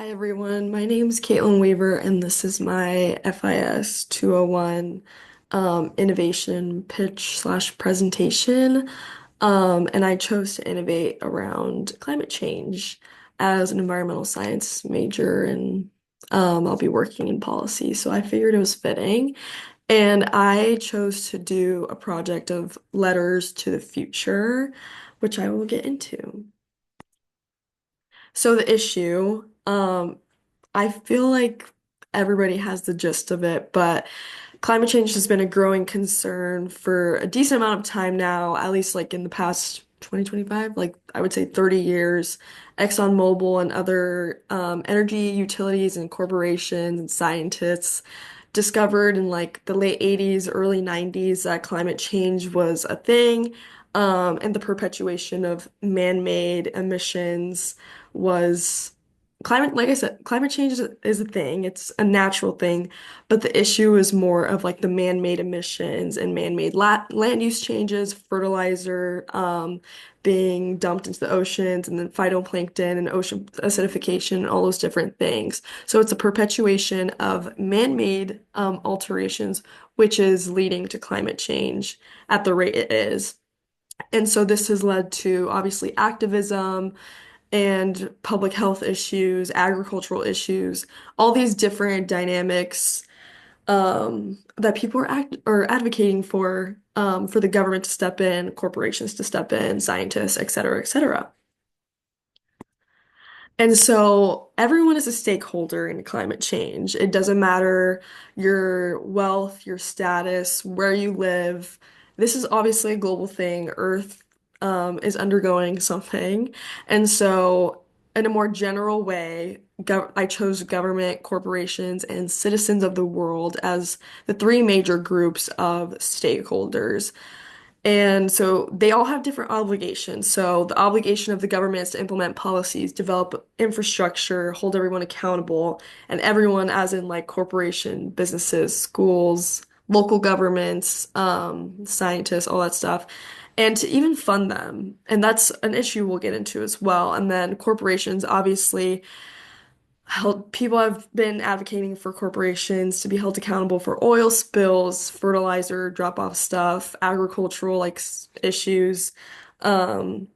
Hi everyone, my name's Caitlin Weaver and this is my FIS 201 innovation pitch slash presentation. And I chose to innovate around climate change as an environmental science major and I'll be working in policy. So I figured it was fitting. And I chose to do a project of letters to the future, which I will get into. So the issue, I feel like everybody has the gist of it, but climate change has been a growing concern for a decent amount of time now, at least like in the past 2025, like I would say 30 years. ExxonMobil and other energy utilities and corporations and scientists discovered in like the late 80s, early 90s that climate change was a thing, and the perpetuation of man-made emissions was climate, like I said, climate change is a thing. It's a natural thing, but the issue is more of like the man-made emissions and man-made la land use changes, fertilizer being dumped into the oceans, and then phytoplankton and ocean acidification, and all those different things. So it's a perpetuation of man-made alterations, which is leading to climate change at the rate it is. And so this has led to obviously activism and public health issues, agricultural issues, all these different dynamics that people are advocating for the government to step in, corporations to step in, scientists, et cetera, et cetera. And so everyone is a stakeholder in climate change. It doesn't matter your wealth, your status, where you live. This is obviously a global thing. Earth, is undergoing something. And so, in a more general way, I chose government, corporations, and citizens of the world as the three major groups of stakeholders. And so they all have different obligations. So the obligation of the government is to implement policies, develop infrastructure, hold everyone accountable, and everyone, as in like corporation, businesses, schools, local governments, scientists, all that stuff, and to even fund them. And that's an issue we'll get into as well. And then corporations, obviously held people have been advocating for corporations to be held accountable for oil spills, fertilizer drop-off stuff, agricultural issues, um,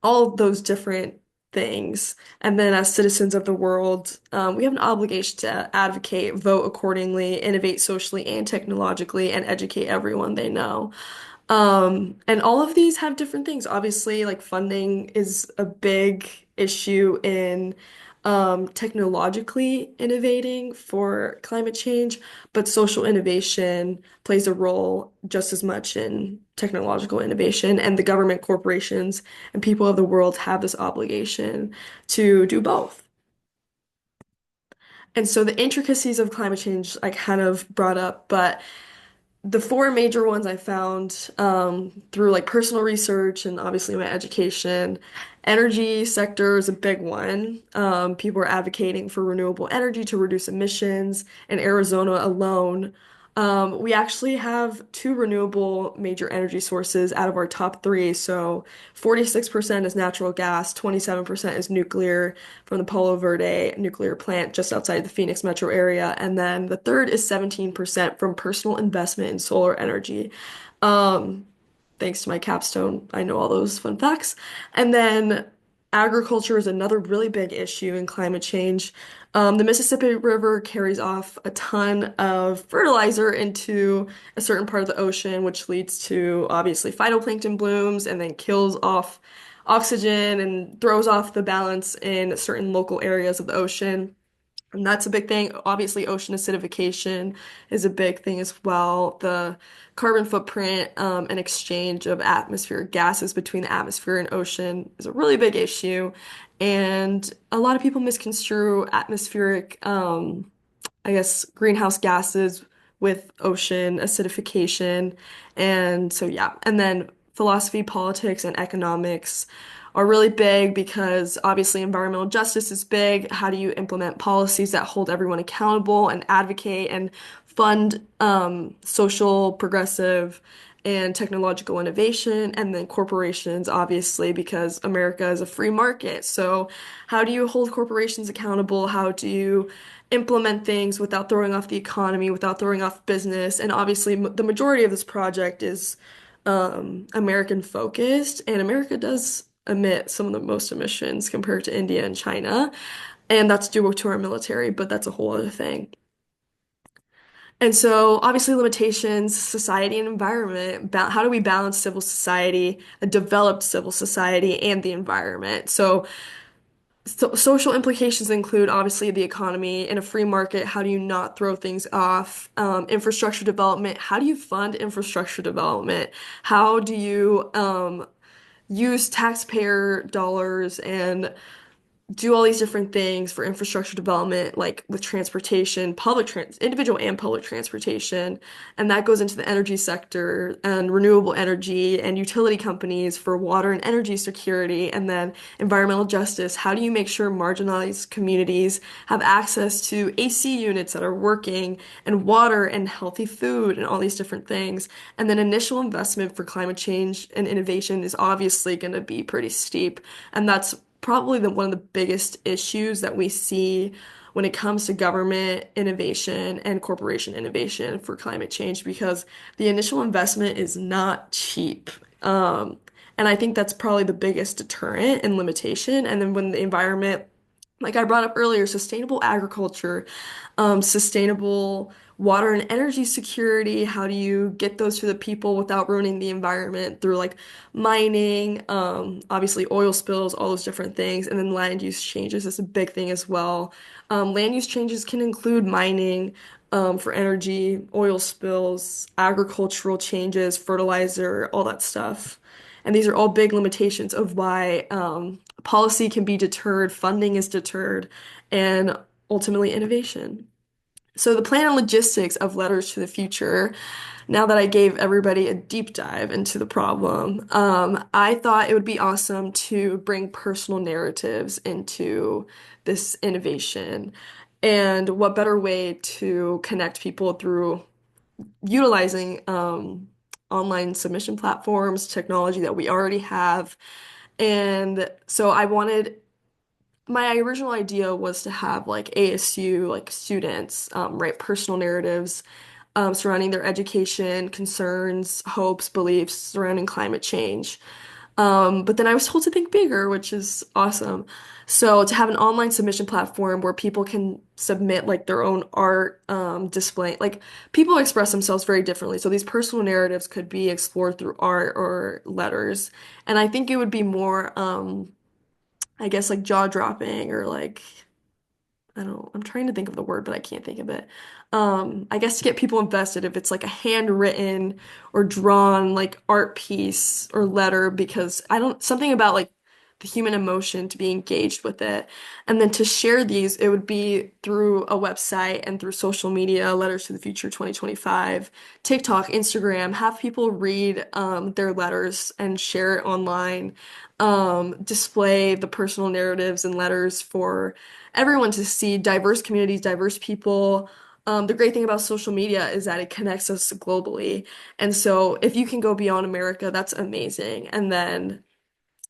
all of those different things. And then as citizens of the world, we have an obligation to advocate, vote accordingly, innovate socially and technologically, and educate everyone they know. And all of these have different things. Obviously, like funding is a big issue in technologically innovating for climate change, but social innovation plays a role just as much in technological innovation, and the government, corporations, and people of the world have this obligation to do both. And so the intricacies of climate change I kind of brought up, but the four major ones I found through like personal research and obviously my education. Energy sector is a big one. People are advocating for renewable energy to reduce emissions. In Arizona alone, we actually have two renewable major energy sources out of our top three. So 46% is natural gas, 27% is nuclear from the Palo Verde nuclear plant just outside the Phoenix metro area. And then the third is 17% from personal investment in solar energy. Um, Thanks to my capstone, I know all those fun facts. And then agriculture is another really big issue in climate change. The Mississippi River carries off a ton of fertilizer into a certain part of the ocean, which leads to obviously phytoplankton blooms and then kills off oxygen and throws off the balance in certain local areas of the ocean. And that's a big thing. Obviously, ocean acidification is a big thing as well. The carbon footprint and exchange of atmospheric gases between the atmosphere and ocean is a really big issue. And a lot of people misconstrue atmospheric, I guess, greenhouse gases with ocean acidification. And so, yeah. And then philosophy, politics, and economics are really big because obviously environmental justice is big. How do you implement policies that hold everyone accountable and advocate and fund social, progressive, and technological innovation, and then corporations, obviously, because America is a free market. So, how do you hold corporations accountable? How do you implement things without throwing off the economy, without throwing off business? And obviously, the majority of this project is American focused, and America does emit some of the most emissions compared to India and China, and that's due to our military, but that's a whole other thing. And so, obviously, limitations, society and environment. How do we balance civil society, a developed civil society, and the environment? So, social implications include obviously the economy. In a free market, how do you not throw things off? Infrastructure development. How do you fund infrastructure development? How do you use taxpayer dollars and do all these different things for infrastructure development, like with transportation, individual and public transportation, and that goes into the energy sector and renewable energy and utility companies for water and energy security, and then environmental justice. How do you make sure marginalized communities have access to AC units that are working and water and healthy food and all these different things? And then initial investment for climate change and innovation is obviously going to be pretty steep, and that's probably one of the biggest issues that we see when it comes to government innovation and corporation innovation for climate change because the initial investment is not cheap. And I think that's probably the biggest deterrent and limitation. And then when the environment, like I brought up earlier, sustainable agriculture, sustainable water and energy security. How do you get those to the people without ruining the environment through like mining, obviously oil spills, all those different things. And then land use changes is a big thing as well. Land use changes can include mining, for energy, oil spills, agricultural changes, fertilizer, all that stuff. And these are all big limitations of why policy can be deterred, funding is deterred, and ultimately innovation. So, the plan and logistics of Letters to the Future, now that I gave everybody a deep dive into the problem, I thought it would be awesome to bring personal narratives into this innovation. And what better way to connect people through utilizing online submission platforms, technology that we already have. And so my original idea was to have like ASU, like students, write personal narratives surrounding their education, concerns, hopes, beliefs surrounding climate change. But then I was told to think bigger, which is awesome. So to have an online submission platform where people can submit like their own art, display, like people express themselves very differently. So these personal narratives could be explored through art or letters. And I think it would be more, I guess like jaw-dropping or like I don't, I'm trying to think of the word, but I can't think of it. I guess to get people invested if it's like a handwritten or drawn like art piece or letter because something about like the human emotion to be engaged with it. And then to share these, it would be through a website and through social media, Letters to the Future 2025, TikTok, Instagram, have people read their letters and share it online, display the personal narratives and letters for everyone to see diverse communities, diverse people. The great thing about social media is that it connects us globally. And so if you can go beyond America, that's amazing. And then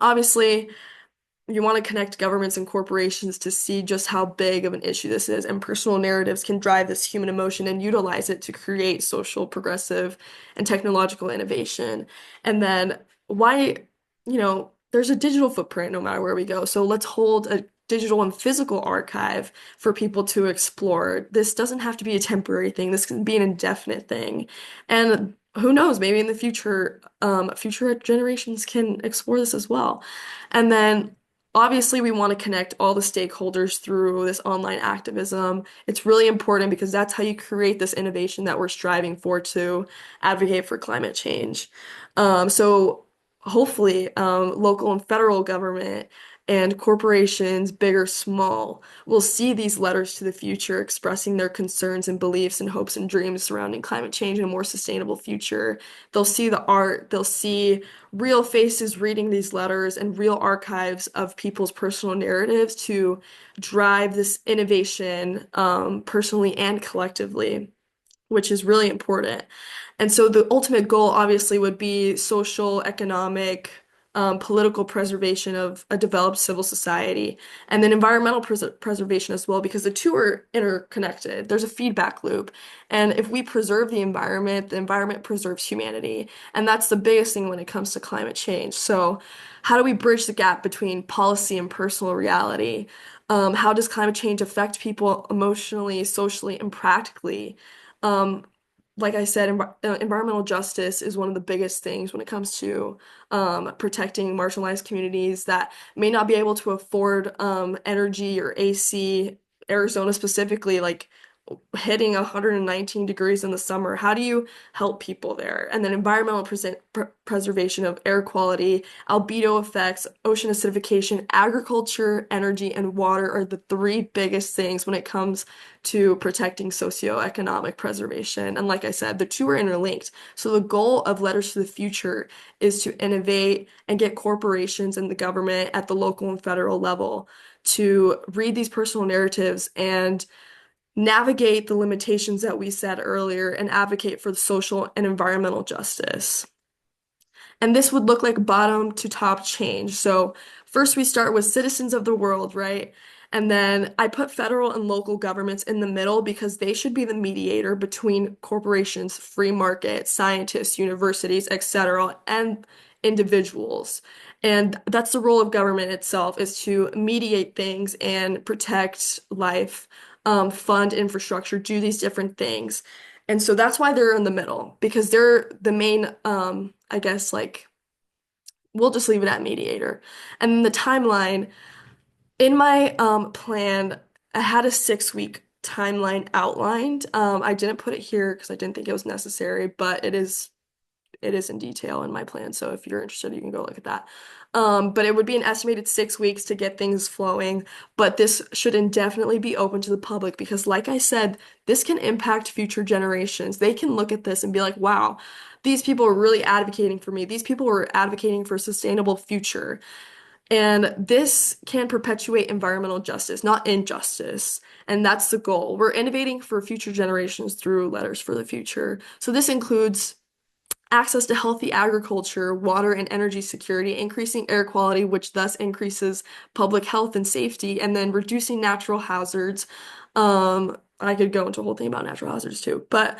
obviously, you want to connect governments and corporations to see just how big of an issue this is, and personal narratives can drive this human emotion and utilize it to create social, progressive, and technological innovation. And then why, there's a digital footprint no matter where we go. So let's hold a digital and physical archive for people to explore. This doesn't have to be a temporary thing. This can be an indefinite thing. And who knows, maybe in the future, future generations can explore this as well. And then obviously, we want to connect all the stakeholders through this online activism. It's really important because that's how you create this innovation that we're striving for to advocate for climate change. So hopefully, local and federal government and corporations, big or small, will see these letters to the future expressing their concerns and beliefs and hopes and dreams surrounding climate change and a more sustainable future. They'll see the art, they'll see real faces reading these letters and real archives of people's personal narratives to drive this innovation, personally and collectively. which is really important. And so the ultimate goal obviously would be social, economic, political preservation of a developed civil society, and then environmental preservation as well, because the two are interconnected. There's a feedback loop. And if we preserve the environment preserves humanity. And that's the biggest thing when it comes to climate change. So, how do we bridge the gap between policy and personal reality? How does climate change affect people emotionally, socially, and practically? Um, like I said, environmental justice is one of the biggest things when it comes to protecting marginalized communities that may not be able to afford energy or AC. Arizona specifically, like hitting 119 degrees in the summer. How do you help people there? And then environmental preservation of air quality, albedo effects, ocean acidification, agriculture, energy, and water are the three biggest things when it comes to protecting socioeconomic preservation. And like I said, the two are interlinked. So the goal of Letters to the Future is to innovate and get corporations and the government at the local and federal level to read these personal narratives and navigate the limitations that we said earlier and advocate for the social and environmental justice. And this would look like bottom to top change. So first we start with citizens of the world, right? And then I put federal and local governments in the middle because they should be the mediator between corporations, free market, scientists, universities, etc., and individuals. And that's the role of government itself is to mediate things and protect life, fund infrastructure, do these different things. And so that's why they're in the middle because they're the main, I guess, like, we'll just leave it at mediator. And then the timeline in my plan, I had a 6 week timeline outlined. I didn't put it here because I didn't think it was necessary, but it is in detail in my plan. So if you're interested, you can go look at that. But it would be an estimated 6 weeks to get things flowing. But this should indefinitely be open to the public because, like I said, this can impact future generations. They can look at this and be like, wow, these people are really advocating for me. These people are advocating for a sustainable future. And this can perpetuate environmental justice, not injustice. And that's the goal. We're innovating for future generations through Letters for the Future. So this includes access to healthy agriculture, water and energy security, increasing air quality, which thus increases public health and safety, and then reducing natural hazards. I could go into a whole thing about natural hazards too, but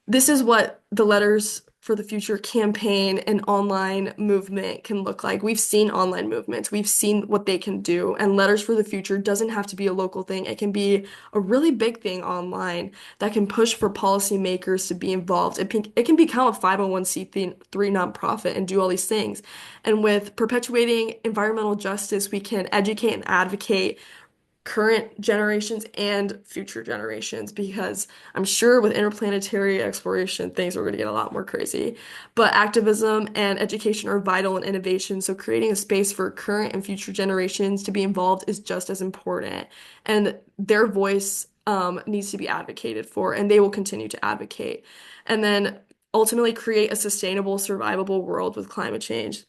this is what the Letters for the Future campaign and online movement can look like. We've seen online movements, we've seen what they can do, and Letters for the Future doesn't have to be a local thing. It can be a really big thing online that can push for policymakers to be involved. It can become a 501c3 nonprofit and do all these things. And with perpetuating environmental justice, we can educate and advocate current generations and future generations because I'm sure with interplanetary exploration, things are going to get a lot more crazy. But activism and education are vital in innovation, so creating a space for current and future generations to be involved is just as important. And their voice needs to be advocated for, and they will continue to advocate. And then ultimately create a sustainable, survivable world with climate change.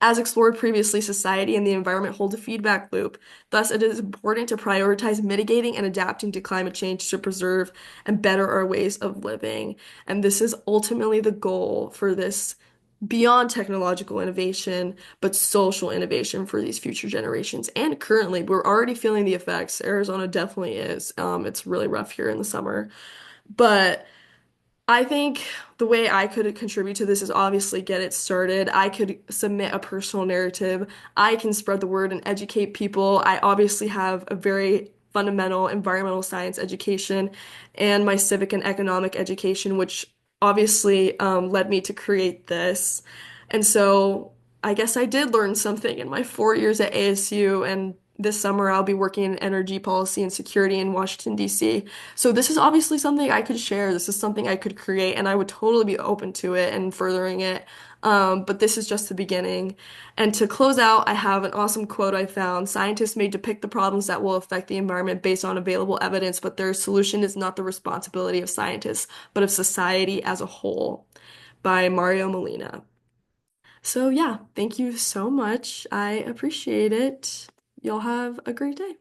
As explored previously, society and the environment hold a feedback loop. Thus, it is important to prioritize mitigating and adapting to climate change to preserve and better our ways of living. And this is ultimately the goal for this beyond technological innovation, but social innovation for these future generations. And currently, we're already feeling the effects. Arizona definitely is. It's really rough here in the summer. But I think the way I could contribute to this is obviously get it started. I could submit a personal narrative. I can spread the word and educate people. I obviously have a very fundamental environmental science education and my civic and economic education, which obviously led me to create this. And so I guess I did learn something in my 4 years at ASU, and this summer I'll be working in energy policy and security in Washington, D.C. So this is obviously something I could share. This is something I could create, and I would totally be open to it and furthering it. But this is just the beginning. And to close out, I have an awesome quote I found. Scientists may depict the problems that will affect the environment based on available evidence, but their solution is not the responsibility of scientists, but of society as a whole, by Mario Molina. So yeah, thank you so much. I appreciate it. Y'all have a great day.